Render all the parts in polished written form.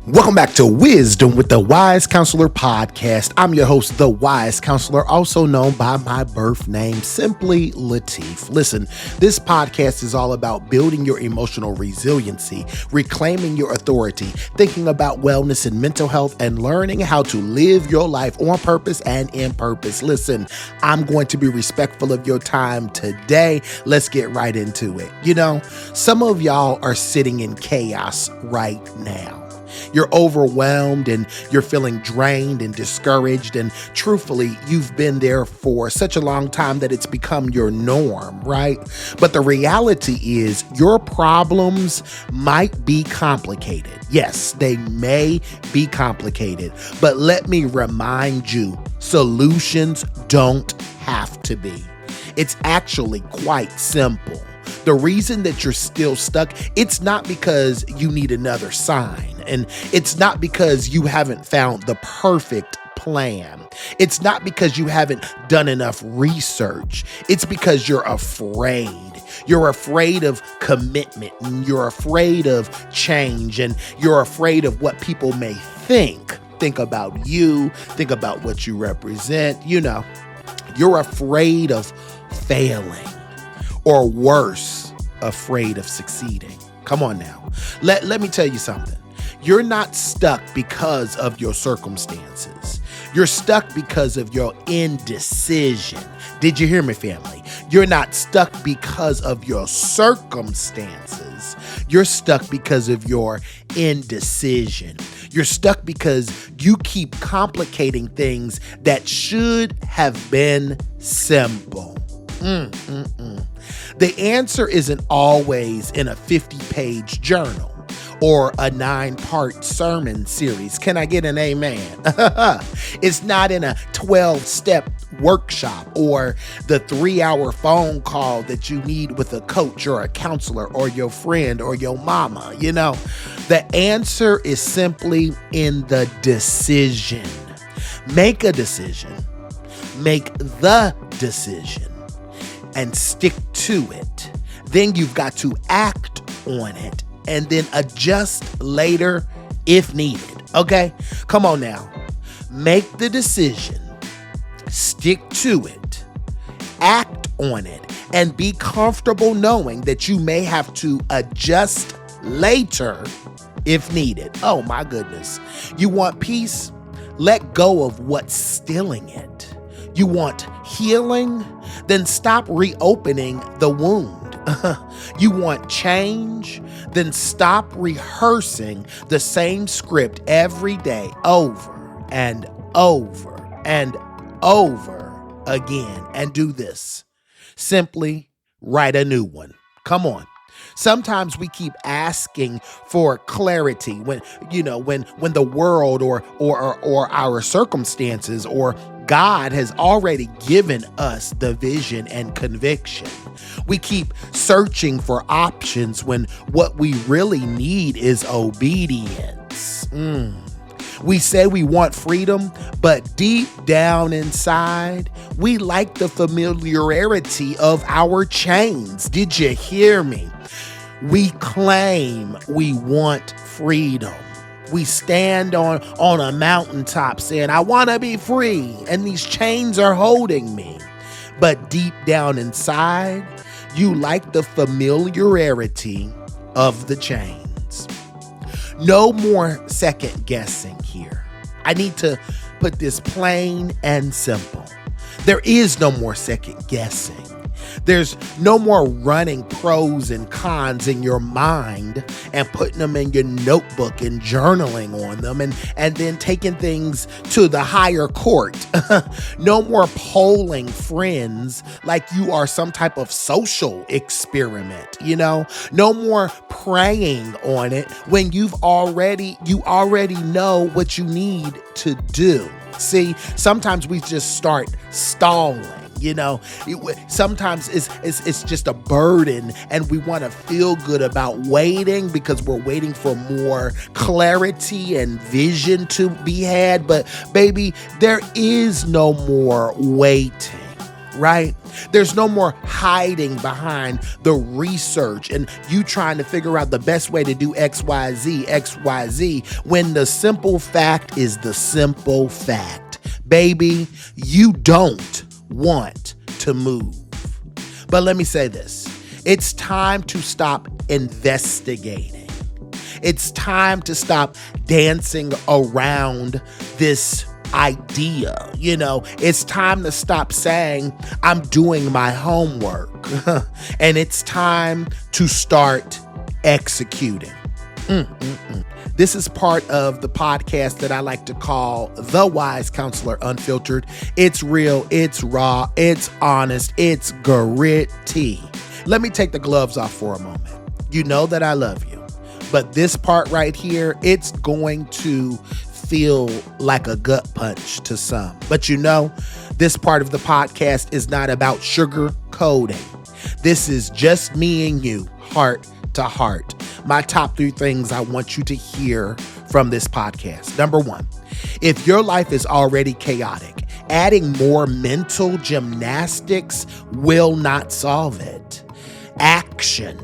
Welcome back to Wisdom with the Wise Counselor podcast. I'm your host, the Wise Counselor, also known by my birth name, simply Lateef. Listen, this podcast is all about building your emotional resiliency, reclaiming your authority, thinking about wellness and mental health, and learning how to live your life on purpose and in purpose. Listen, I'm going to be respectful of your time today. Let's get right into it. You know, some of y'all are sitting in chaos right now. You're overwhelmed and you're feeling drained and discouraged. And truthfully, you've been there for such a long time that it's become your norm, right? But the reality is your problems might be complicated. Yes, they may be complicated. But let me remind you, solutions don't have to be. It's actually quite simple. The reason that you're still stuck, it's not because you need another sign, and it's not because you haven't found the perfect plan. It's not because you haven't done enough research. It's because you're afraid. You're afraid of commitment, and you're afraid of change, and you're afraid of what people may think. Think about you, think about what you represent. You know, you're afraid of failing. Or worse, afraid of succeeding. Come on now. Let me tell you something. You're not stuck because of your circumstances. You're stuck because of your indecision. Did you hear me, family? You're not stuck because of your circumstances. You're stuck because of your indecision. You're stuck because you keep complicating things that should have been simple. The answer isn't always in a 50-page journal or a 9-part sermon series. Can I get an amen? It's not in a 12-step workshop or the 3-hour phone call that you need with a coach or a counselor or your friend or your mama. You know, the answer is simply in the decision. Make a decision. Make the decision. And stick to it. Then you've got to act on it and then adjust later if needed. Okay? Come on now. Make the decision. Stick to it. Act on it. And be comfortable knowing that you may have to adjust later if needed. Oh my goodness. You want peace? Let go of what's stealing it. You want healing? Then stop reopening the wound. You want change? Then stop rehearsing the same script every day over and over and over again. And do this. Simply write a new one. Come on. Sometimes we keep asking for clarity when the world or our circumstances or God has already given us the vision and conviction. We keep searching for options when what we really need is obedience. We say we want freedom, but deep down inside, we like the familiarity of our chains. Did you hear me? We claim we want freedom. We stand on a mountaintop saying, I want to be free, and these chains are holding me. But deep down inside, you like the familiarity of the chains. No more second guessing here. I need to put this plain and simple. There is no more second guessing. There's no more running pros and cons in your mind and putting them in your notebook and journaling on them and then taking things to the higher court. No more polling friends like you are some type of social experiment, you know? No more praying on it when you already know what you need to do. See, sometimes we just start stalling. You know, sometimes it's just a burden and we want to feel good about waiting because we're waiting for more clarity and vision to be had. But baby, there is no more waiting. right? There's no more hiding behind the research and you trying to figure out the best way to do XYZ, when the simple fact is the simple fact. Baby, you don't want to move. But let me say this. It's time to stop investigating. It's time to stop dancing around this idea. It's time to stop saying I'm doing my homework and it's time to start executing. This is part of the podcast that I like to call The Wise Counselor Unfiltered. It's real, it's raw, it's honest, it's gritty. Let me take the gloves off for a moment. You know that I love you, but this part right here, it's going to feel like a gut punch to some. But this part of the podcast is not about sugar coating. This is just me and you, heart to heart. My top 3 things I want you to hear from this podcast. Number 1, if your life is already chaotic, adding more mental gymnastics will not solve it. Action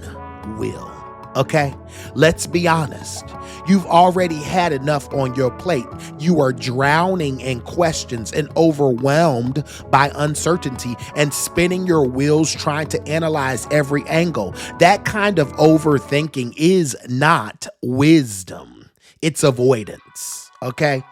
will. Okay? Let's be honest. You've already had enough on your plate. You are drowning in questions and overwhelmed by uncertainty and spinning your wheels trying to analyze every angle. That kind of overthinking is not wisdom. It's avoidance. Okay?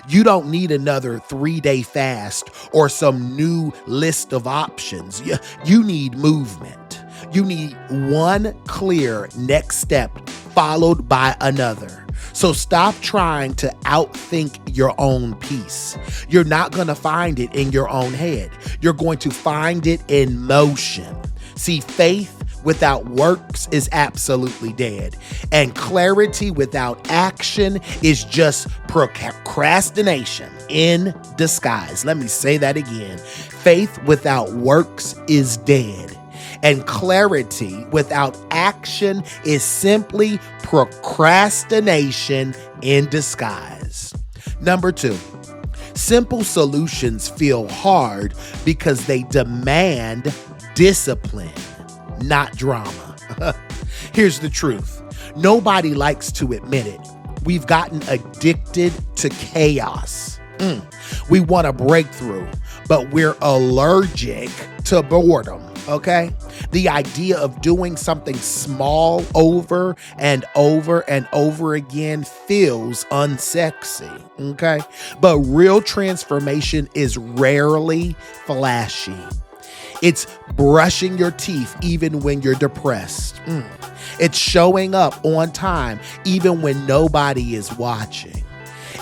You don't need another 3-day fast or some new list of options. You need movement. You need one clear next step followed by another. So stop trying to outthink your own peace. You're not going to find it in your own head. You're going to find it in motion. See, faith without works is absolutely dead. And clarity without action is just procrastination in disguise. Let me say that again. Faith without works is dead. And clarity without action is simply procrastination in disguise. Number 2, simple solutions feel hard because they demand discipline, not drama. Here's the truth. Nobody likes to admit it. We've gotten addicted to chaos. We want a breakthrough, but we're allergic to boredom. Okay? The idea of doing something small over and over and over again feels unsexy. Okay? But real transformation is rarely flashy. It's brushing your teeth even when you're depressed. It's showing up on time even when nobody is watching.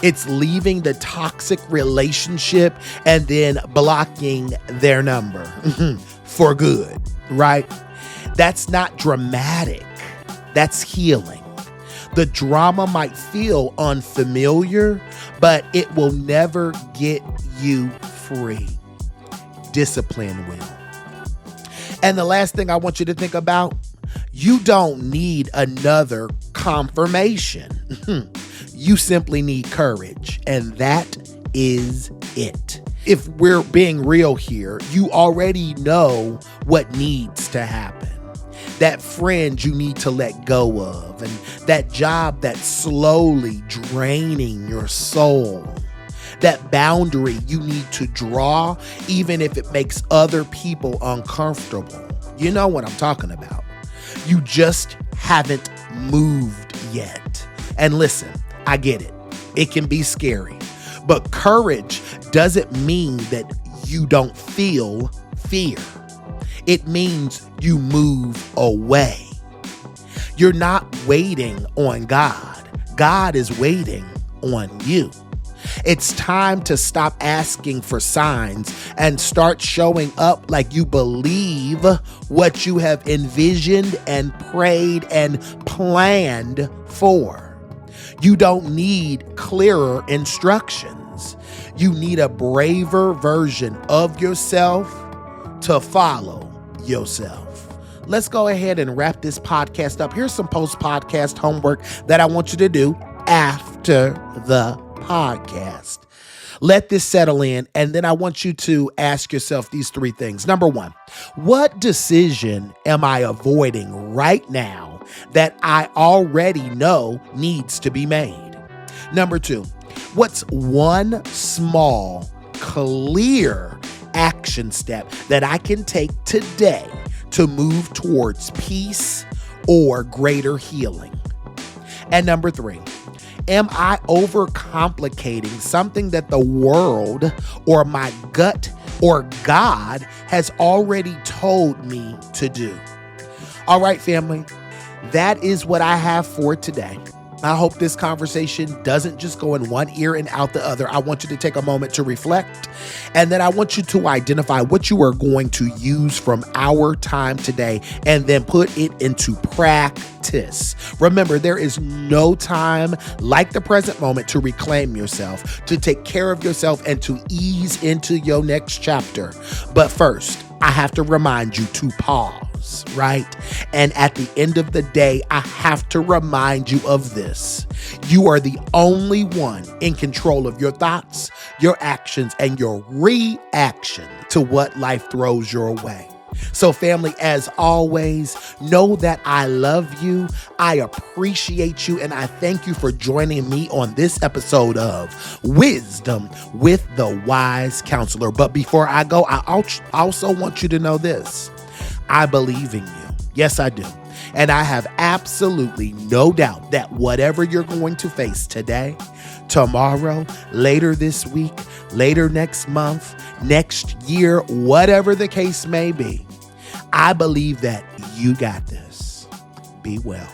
It's leaving the toxic relationship and then blocking their number for good, right? That's not dramatic. That's healing. The drama might feel unfamiliar, but it will never get you free. Discipline will. And the last thing I want you to think about, you don't need another confirmation. You simply need courage, and that is it. If we're being real here, you already know what needs to happen. That friend you need to let go of, and that job that's slowly draining your soul. That boundary you need to draw, even if it makes other people uncomfortable. You know what I'm talking about. You just haven't moved yet. And listen, I get it. It can be scary. But courage doesn't mean that you don't feel fear. It means you move away. You're not waiting on God. God is waiting on you. It's time to stop asking for signs and start showing up like you believe what you have envisioned and prayed and planned for. You don't need clearer instructions. You need a braver version of yourself to follow yourself. Let's go ahead and wrap this podcast up. Here's some post-podcast homework that I want you to do after the podcast. Let this settle in. And then I want you to ask yourself these three things. Number one, what decision am I avoiding right now that I already know needs to be made? Number two, what's one small, clear action step that I can take today to move towards peace or greater healing? And number three, am I overcomplicating something that the world or my gut or God has already told me to do? All right, family, that is what I have for today. I hope this conversation doesn't just go in one ear and out the other. I want you to take a moment to reflect, and then I want you to identify what you are going to use from our time today and then put it into practice. Remember, there is no time like the present moment to reclaim yourself, to take care of yourself, and to ease into your next chapter. But first, I have to remind you to pause, right? And at the end of the day, I have to remind you of this. You are the only one in control of your thoughts, your actions, and your reaction to what life throws your way. So family, as always, know that I love you, I appreciate you, and I thank you for joining me on this episode of Wisdom with the Wise Counselor. But before I go, I also want you to know this. I believe in you. Yes, I do. And I have absolutely no doubt that whatever you're going to face today, tomorrow, later this week, later next month, next year, whatever the case may be, I believe that you got this. Be well.